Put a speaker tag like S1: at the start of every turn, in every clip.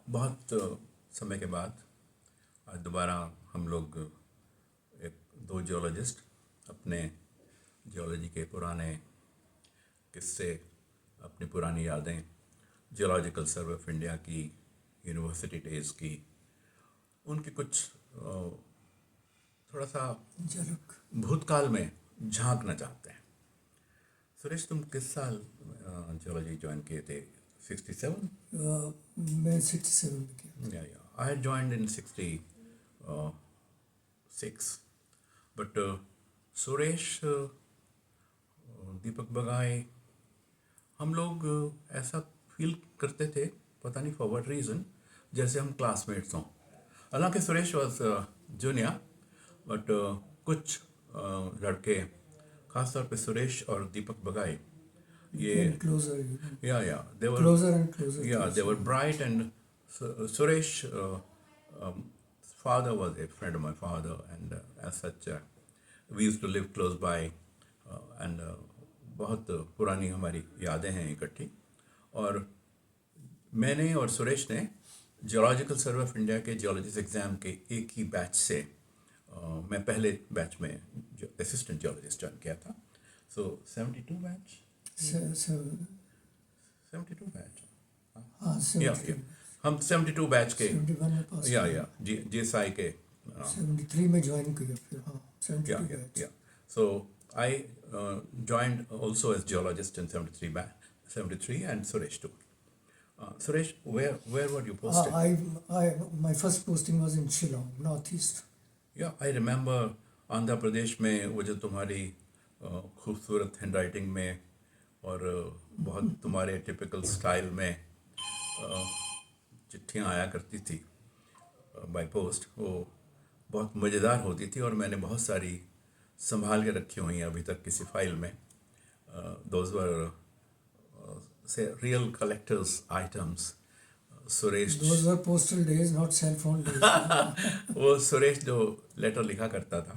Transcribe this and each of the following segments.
S1: बहुत समय के बाद आज दोबारा हम लोग एक दो जियोलॉजिस्ट अपने जियोलॉजी के पुराने किस्से, अपनी पुरानी यादें, जियोलॉजिकल सर्वे ऑफ इंडिया की, यूनिवर्सिटी डेज की, उनकी कुछ थोड़ा सा भूतकाल में झांकना चाहते हैं। सुरेश, तुम किस साल जियोलॉजी ज्वाइन किए थे? 67?
S2: मैं 67 में किया।
S1: I had joined in 66. But Suresh, दीपक बगाई, हम लोग ऐसा फील करते थे, पता नहीं फॉर व्हाट रीज़न, जैसे हम क्लासमेट्स हों। हालांकि सुरेश वॉज जूनियर, बट कुछ लड़के, खासतौर पे सुरेश और दीपक बगाई, ये
S2: closer,
S1: they were
S2: closer and closer.
S1: they were bright, and Suresh father was a friend of my father, and as such we used to live close by, and बहुत पुरानी हमारी यादें हैं इकट्ठी। और मैंने और सुरेश ने जियोलॉजिकल सर्वे ऑफ इंडिया के जियोलॉजिस्ट एग्ज़ाम के एक ही बैच से मैं पहले बैच में असिस्टेंट जियोलॉजिस्ट ज्वाइन किया था। सो 72 बैच, 72 बैच, हम 72 बैच के,
S2: 71 में पास
S1: GSI के
S2: 73 में ज्वाइन किया फिर। 72 batch.
S1: So I joined also as geologist in 73 and Suresh too. Suresh, where were you posted?
S2: My first posting was in Shillong, northeast.
S1: Yeah, I remember Andhra Pradesh में वो जो तुम्हारी खूबसूरत हैंडराइटिंग में और बहुत तुम्हारे टिपिकल स्टाइल में चिट्ठियाँ आया करती थी बाय पोस्ट, वो बहुत मज़ेदार होती थी और मैंने बहुत सारी संभाल के रखी हुई हैं अभी तक किसी फाइल में। दोज वर से real collectors items. Suresh,
S2: Those were postal days, not cell phone days.
S1: वो सुरेश जो लेटर लिखा करता था।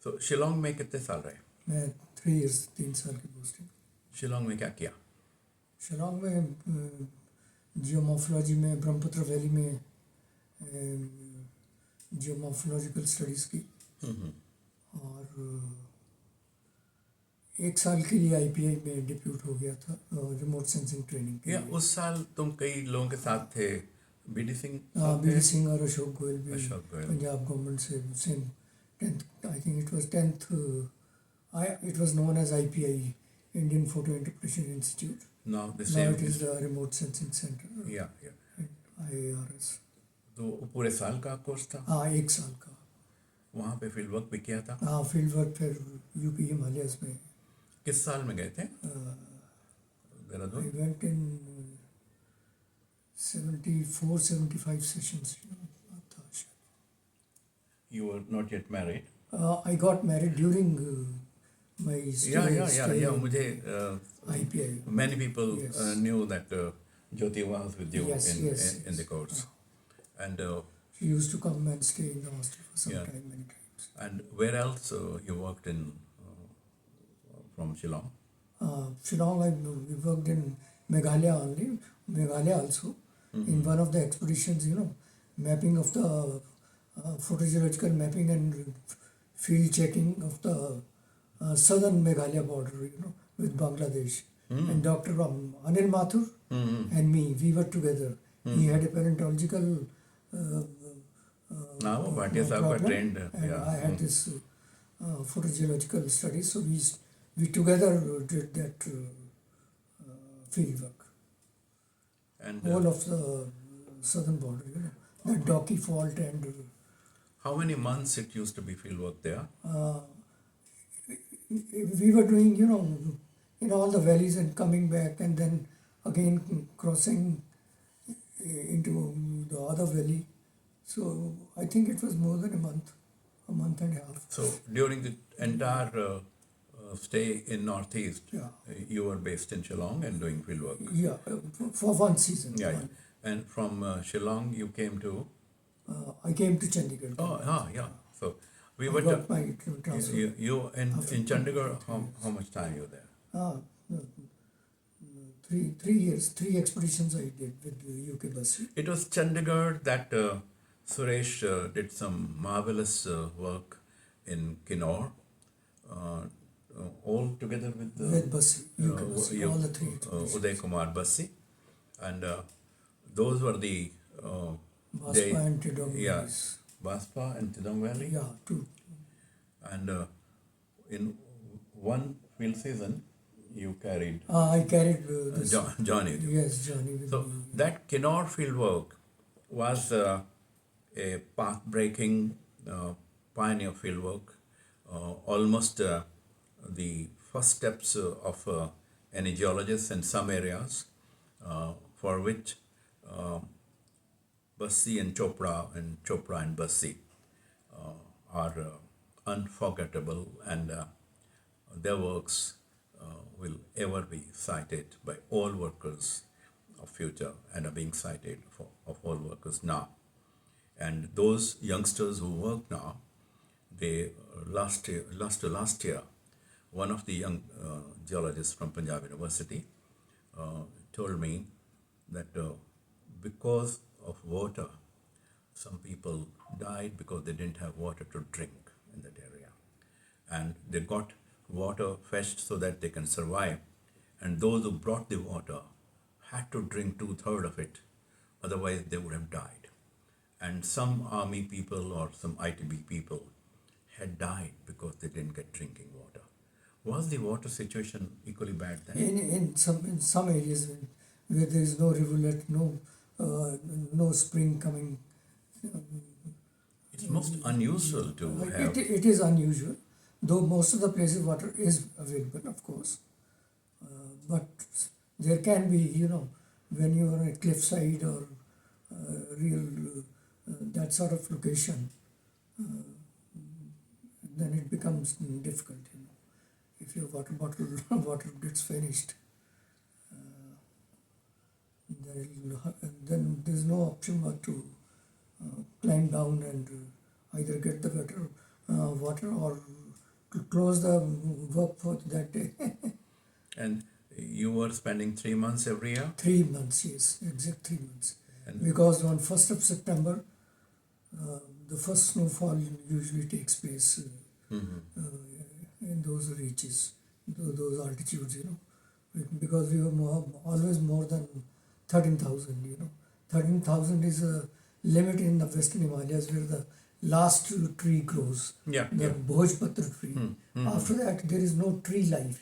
S1: तो शिलोंग में कितने साल रहे?
S2: मैं 3 years, 3 साल की पोस्टिंग।
S1: शिलोंग में क्या किया?
S2: शिलोंग में जियोमॉर्फोलॉजी में, ब्रह्मपुत्र वैली में जियोमॉर्फोलॉजिकल स्टडीज़ की, और 1 साल के लिए IPI में डिप्यूट हो गया था रिमोट सेंसिंग ट्रेनिंग के लिए।
S1: उस साल तुम कई लोगों के साथ थे, BD सिंह
S2: और अशोक गोयल भी, पंजाब गवर्नमेंट से, same 10th, I think it was 10th, it was known as IPI, Indian Photo Interpretation Institute.
S1: Now it
S2: is the Remote Sensing Center. IARS.
S1: तो पूरे साल का कोर्स था?
S2: 1 साल का।
S1: वहाँ पे फील्ड वर्क भी किया था?
S2: फील्ड वर्क फिर यूपी हिमालयस में।
S1: किस साल में गए थे?
S2: I went in 74-75 sessions.
S1: You were not yet married?
S2: I got married during my stay.
S1: मुझे
S2: IPI.
S1: Many people knew that Jyoti was with you in the course. And
S2: she used to come and stay in the hostel for some time, many times.
S1: And where else you worked in from Shillong?
S2: Shillong, we worked in Meghalaya only. Meghalaya also. In one of the expeditions, mapping of the photogeological mapping and field checking of the southern Meghalaya border, with Bangladesh. And Dr. Anil Mathur and me, we were together. He had a paleontological problem,
S1: trained,
S2: and I had this photogeological studies. So we together did that field work.
S1: And
S2: whole of the southern border, the Docky Fault. And
S1: how many months it used to be field work there?
S2: We were doing, in all the valleys and coming back, and then again crossing into the other valley. So I think it was more than a month and a half.
S1: So during the entire stay in Northeast, you were based in Shillong and doing field work?
S2: For one season.
S1: And from Shillong you came to?
S2: I came to Chandigarh.
S1: So we
S2: I
S1: were
S2: got my transfer.
S1: You in Chandigarh, how much time you were there?
S2: 3 3 years, 3 expeditions I did with the UK bus.
S1: It was Chandigarh that Suresh did some marvelous work in Kinnaur, uh, all together with
S2: With Bassi, UK Bassi, all the 3 expeditions.
S1: Uday Kumar Bassi, and those were the
S2: Baspa and Tidong
S1: yeah,
S2: valleys.
S1: Baspa and Tidong Valley,
S2: Yeah, two.
S1: and in one field season you carried
S2: I carried this.
S1: Johnny.
S2: Yes, Johnny with
S1: So
S2: me.
S1: that Kinnaur field work was a path-breaking pioneer field work, almost the first steps of any geologist in some areas, for which uh, Bassi and Chopra and Bassi are unforgettable, and their works will ever be cited by all workers of future and are being cited of all workers now. And those youngsters who work now, they last year, one of the young geologists from Punjab University told me that because of water, some people died because they didn't have water to drink in that area, and they got water fetched so that they can survive, and those who brought the water had to drink 2/3 of it, otherwise they would have died. And some army people or some ITB people had died because they didn't get drinking water. Was the water situation equally bad then?
S2: In some areas where there is no rivulet, no spring coming.
S1: It's most unusual to have.
S2: It is unusual, though most of the places water is available, of course. But there can be, when you are on a cliffside or real that sort of location, then it becomes difficult. If your water bottle water gets finished, then there's no option but to climb down and either get the water or to close the work for that day.
S1: And you were spending 3 months every year?
S2: 3 months, yes, exact 3 months.
S1: And
S2: Because on 1st of September, the first snowfall usually takes place in those reaches, those altitudes, because we were always more than 13,000, 13,000 is a limit in the Western Himalayas where the last tree grows,
S1: yeah,
S2: the
S1: yeah.
S2: Bhojpatra tree. After that, there is no tree life.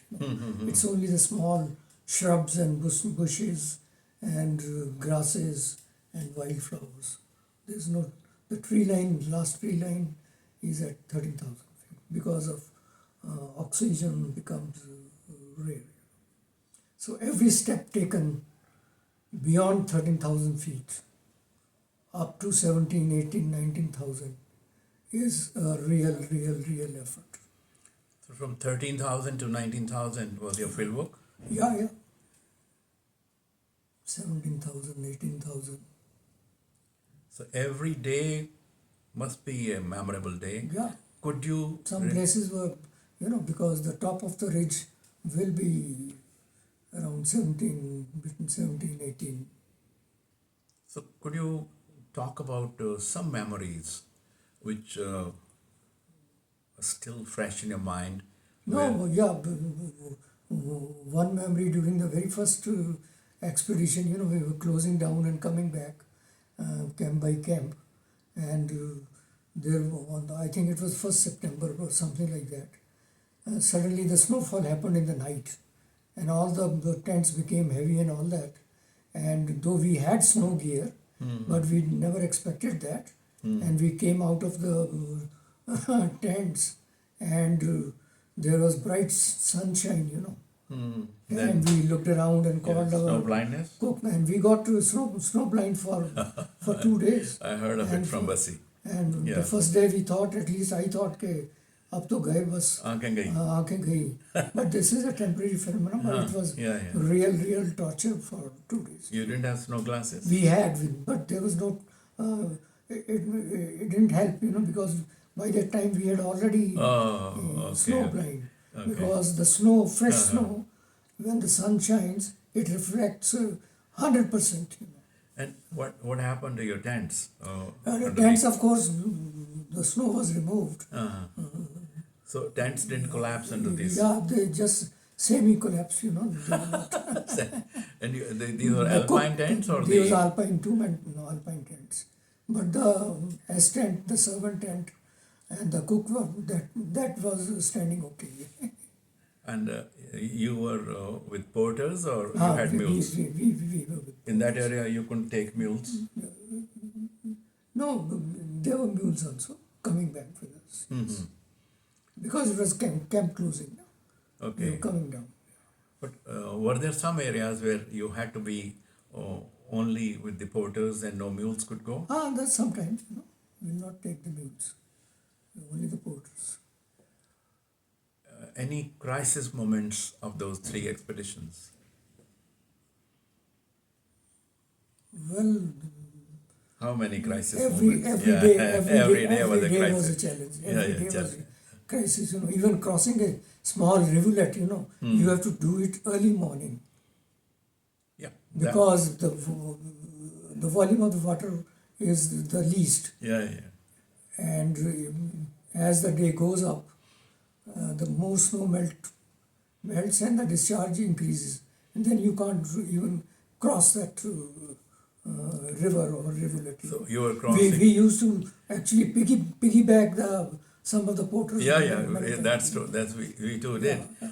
S2: It's only the small shrubs and bushes and grasses and wildflowers. There's no, the tree line, last tree line is at 13,000 feet because of oxygen becomes rare. So every step taken beyond 13,000 feet up to 17, 18, 19,000 is a real effort.
S1: So from 13,000 to 19,000 was your field work?
S2: Yeah. 17,000, 18,000.
S1: So every day must be a memorable day.
S2: Yeah.
S1: Could you...
S2: Some places were, because the top of the ridge will be around between 17, 18.
S1: So could you talk about some memories which are still fresh in your mind?
S2: No, yeah. One memory during the very first expedition, we were closing down and coming back camp by camp, and I think it was 1st September or something like that. Suddenly the snowfall happened in the night, and all the tents became heavy and all that. And though we had snow gear, but we never expected that. And we came out of the tents, and there was bright sunshine, And we looked around and called
S1: snow
S2: our
S1: blindness?
S2: cook, and we got to snow blind for 2 days.
S1: I heard of it from Bassi.
S2: And
S1: Yeah.
S2: the first day we thought, at least I thought, कि अब तो गए बस
S1: आंखें गई.
S2: आंखें गई. But this is a temporary phenomenon, but it was
S1: Yeah.
S2: real torture for 2 days.
S1: You didn't have snow glasses?
S2: We had, but there was no, it didn't help, because by that time we had already
S1: Oh, okay.
S2: snow blind.
S1: Okay.
S2: Because the snow, fresh snow, when the sun shines, it reflects 100%. You know.
S1: And what happened to your tents?
S2: The
S1: Under
S2: tents, of course, the snow was removed.
S1: So tents didn't collapse under this.
S2: Yeah, they just semi-collapsed, you know. They were not.
S1: And these were
S2: The
S1: alpine
S2: cook,
S1: tents or
S2: there was
S1: the?
S2: alpine too, and no alpine tents. But the S tent, the servant tent, and the cook one, that was standing okay.
S1: And you were with porters or you had mules?
S2: We were with
S1: In that area, you couldn't take mules.
S2: No, there were mules also coming back with us. Yes. Because it was camp closing. They
S1: Okay.
S2: were coming down.
S1: But were there some areas where you had to be only with the porters and no mules could go?
S2: That's sometimes, you know, we will not take the mules, only the porters.
S1: Any crisis moments of those 3 expeditions?
S2: Well,
S1: How many crisis
S2: every
S1: moments?
S2: day,
S1: every day was a
S2: was a
S1: crisis.
S2: challenge.
S1: Yeah,
S2: Every
S1: yeah,
S2: day was
S1: challenge.
S2: a crisis. You know, even crossing a small rivulet, you know, you have to do it early morning
S1: Yeah.
S2: because the volume of the water is the least,
S1: Yeah, yeah.
S2: and as the day goes up, the more snow melts and the discharge increases, and then you can't even cross that river or rivulet.
S1: So you were
S2: We
S1: crossing.
S2: used to actually piggyback some of the porters.
S1: Yeah, that's true. We too did.
S2: Yeah.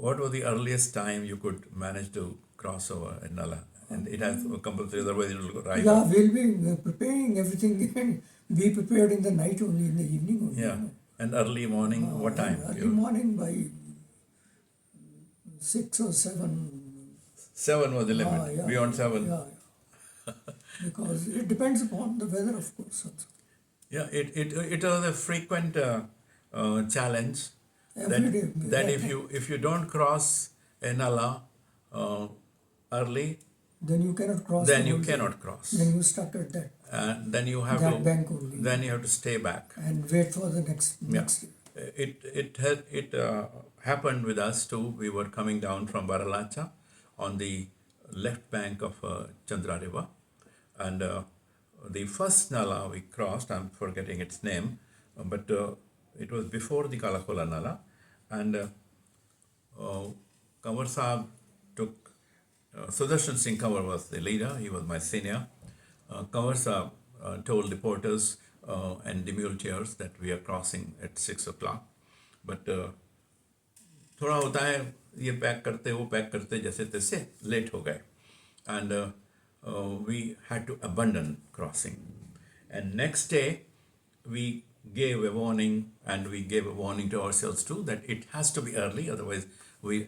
S1: What was the earliest time you could manage to cross over in Nala? And it has compulsory, otherwise it will arrive.
S2: Yeah, we'll be preparing everything and be prepared in the night only, in the evening only.
S1: Yeah.
S2: You know.
S1: And early morning, what time?
S2: Early morning by 6 or 7.
S1: 7 was the limit.
S2: Yeah,
S1: Beyond 7.
S2: Yeah. Because it depends upon the weather, of course. Also.
S1: Yeah, it was a frequent challenge
S2: Every day.
S1: that if you don't cross a Nala early,
S2: Then you cannot cross.
S1: then
S2: the
S1: you
S2: whole day.
S1: cannot cross.
S2: Then you stuck at that
S1: And then you have
S2: that
S1: to
S2: bank only.
S1: then you have to stay back.
S2: And wait for the next day.
S1: It happened with us too. We were coming down from Baralacha on the left bank of Chandra River, and the first Nala we crossed, I'm forgetting its name, but it was before the Kalakola Nala, and Kanwar Saab took, Sudarshan Singh Kanwar was the leader, he was my senior. Kanwar Saab told the porters and the muleteers that we are crossing at 6 o'clock, but थोड़ा होता है ये pack करते वो pack करते जैसे तैसे late हो गए and we had to abandon crossing, and next day we gave a warning, and we gave a warning to ourselves too that it has to be early, otherwise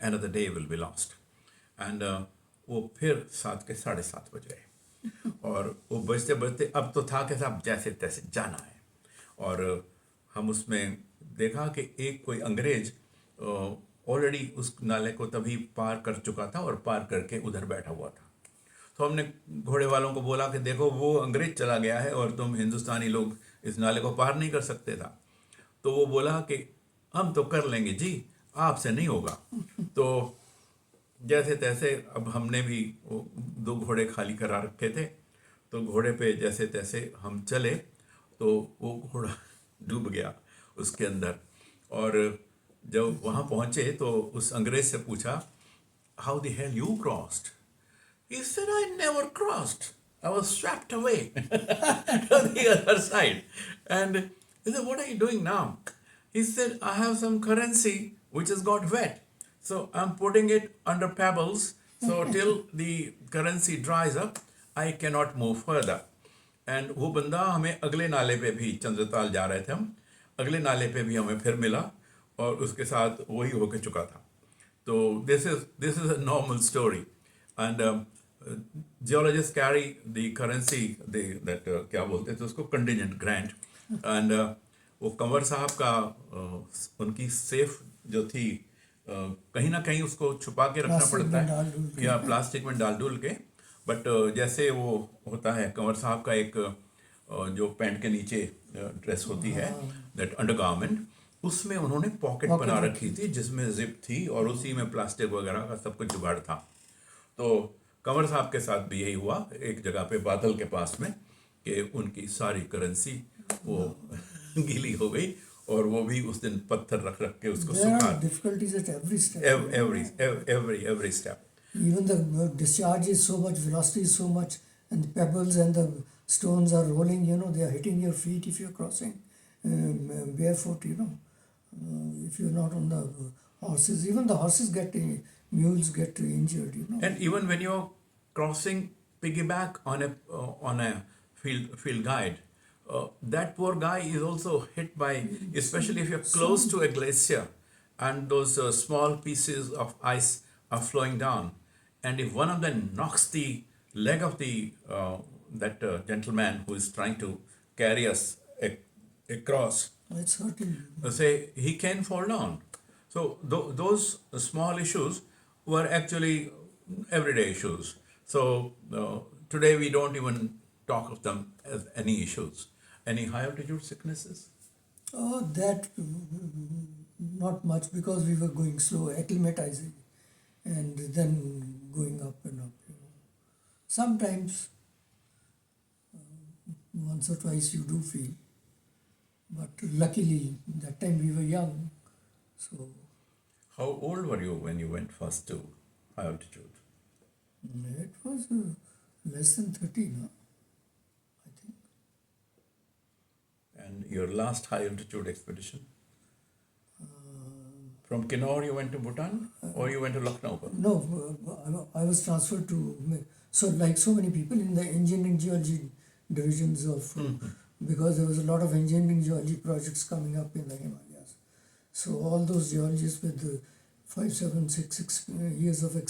S1: another day will be lost. And वो फिर 7 के 7:30 बज गए और वो बजते बजते अब तो था कि साहब जैसे तैसे जाना है, और हम उसमें देखा कि एक कोई अंग्रेज ऑलरेडी उस नाले को तभी पार कर चुका था और पार करके उधर बैठा हुआ था। तो हमने घोड़े वालों को बोला कि देखो वो अंग्रेज चला गया है और तुम हिंदुस्तानी लोग इस नाले को पार नहीं कर सकते था। तो वो बोला कि हम तो कर लेंगे जी, आपसे नहीं होगा। तो जैसे तैसे अब हमने भी 2 घोड़े खाली करा रखे थे, तो घोड़े पे जैसे तैसे हम चले तो वो घोड़ा डूब गया उसके अंदर, और जब वहाँ पहुँचे तो उस अंग्रेज से पूछा, how the hell you crossed? He said, I never crossed. I was swept away to the other side. And he said, what are you doing now? He said, I have some currency which has got wet. So I'm putting it under pebbles. So till the currency dries up, I cannot move further. And वो बंदा हमें अगले नाले पे भी, चंद्रताल जा रहे थे हम, अगले नाले पे भी हमें फिर मिला और उसके साथ वही होके चुका था। तो this is a normal story. And geologists carry the currency, that क्या बोलते थे उसको, contingent grant, and वो कंवर साहब का उनकी सेफ जो थी कहीं ना कहीं उसको छुपा के रखना पड़ता है या प्लास्टिक में डाल डूल के, बट जैसे वो होता है कंवर साहब का एक जो पैंट के नीचे ड्रेस होती है, दैट अंडरगारमेंट, उसमें उन्होंने पॉकेट
S2: Pocket
S1: बना
S2: रखी
S1: रखी थी जिसमें जिप थी और उसी में प्लास्टिक वगैरह का सब कुछ जुगाड़ था। तो कंवर साहब के साथ भी यही हुआ एक जगह पे बादल के पास में कि उनकी सारी करेंसी वो गीली हो गई और वो भी उस दिन पत्थर रख रख के उसको
S2: There
S1: सुखा
S2: are difficulties at every step.
S1: every step.
S2: Even the discharge is so much, velocity is so much, and the pebbles and the stones are rolling, they are hitting your feet if you're crossing barefoot, if you're not on the horses. Even the horses mules get injured.
S1: And even when you're crossing piggyback on a field guide, that poor guy is also hit by, especially if you're close to a glacier, and those small pieces of ice are flowing down, and if one of them knocks the leg of the that gentleman who is trying to carry us across,
S2: It's hurting.
S1: say he can fall down. So those small issues were actually everyday issues. So today we don't even talk of them as any issues. Any high altitude sicknesses?
S2: Oh, that not much, because we were going slow, acclimatizing, and then going up and up. Sometimes, once or twice you do feel, but luckily that time we were young, so
S1: How old were you when you went first to high altitude?
S2: it was less than 30, no? I think.
S1: And your last high altitude expedition? From Kinnaur you went to Bhutan or you went to Lucknow?
S2: No, I was transferred to, so like so many people in the engineering geology divisions of, because there was a lot of engineering geology projects coming up in the Himalayas. So all those geologists with 5, 7, 6 years of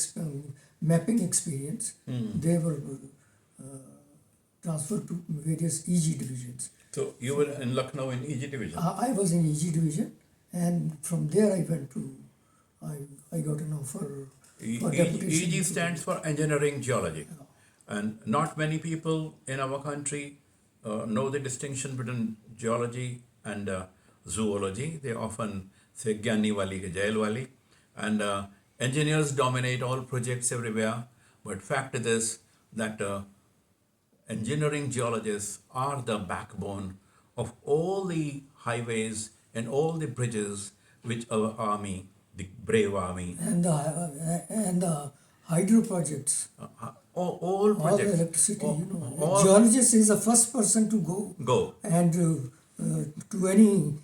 S2: mapping experience, they were transferred to various EG divisions.
S1: So you were in Lucknow in EG division?
S2: I was in EG division, and from there I went to, I got an offer for deputation.
S1: EG stands for Engineering Geology. And not many people in our country know the distinction between geology and zoology. They often say Gyani wali ke jail wali. And engineers dominate all projects everywhere. But fact is that engineering geologists are the backbone of all the highways and all the bridges which our army, the brave army,
S2: And the hydro projects,
S1: all
S2: all the
S1: projects,
S2: electricity,
S1: all
S2: geologist is the first person to go
S1: go.
S2: and to any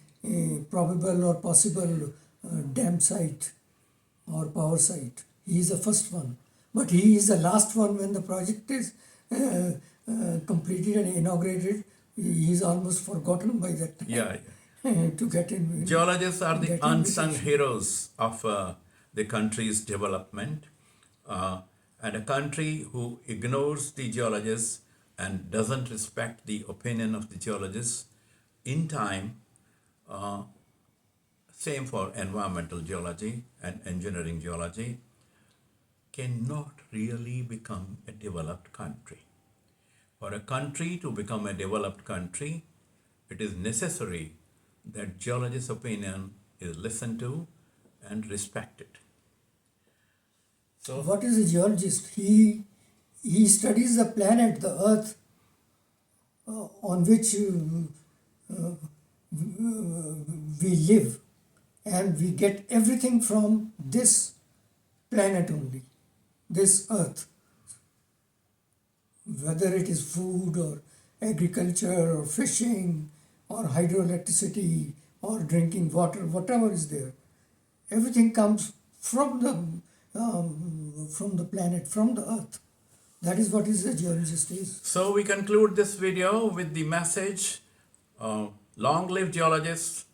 S2: probable or possible dam site or power site. He is the first one, but he is the last one when the project is completed and inaugurated. He is almost forgotten by that time.
S1: Yeah.
S2: To get in.
S1: Geologists are the
S2: get
S1: unsung
S2: invitation.
S1: heroes of the country's development. And a country who ignores the geologists and doesn't respect the opinion of the geologists in time, same for environmental geology and engineering geology, cannot really become a developed country. For a country to become a developed country, it is necessary that geologists' opinion is listened to and respected. So,
S2: What is a geologist? He studies the planet, the Earth, on which we live, and we get everything from this planet only, this Earth. Whether it is food or agriculture or fishing or hydroelectricity or drinking water, whatever is there, everything comes from the planet, from the Earth. That is what is a geologist is.
S1: so we conclude this video with the message, long live geologists,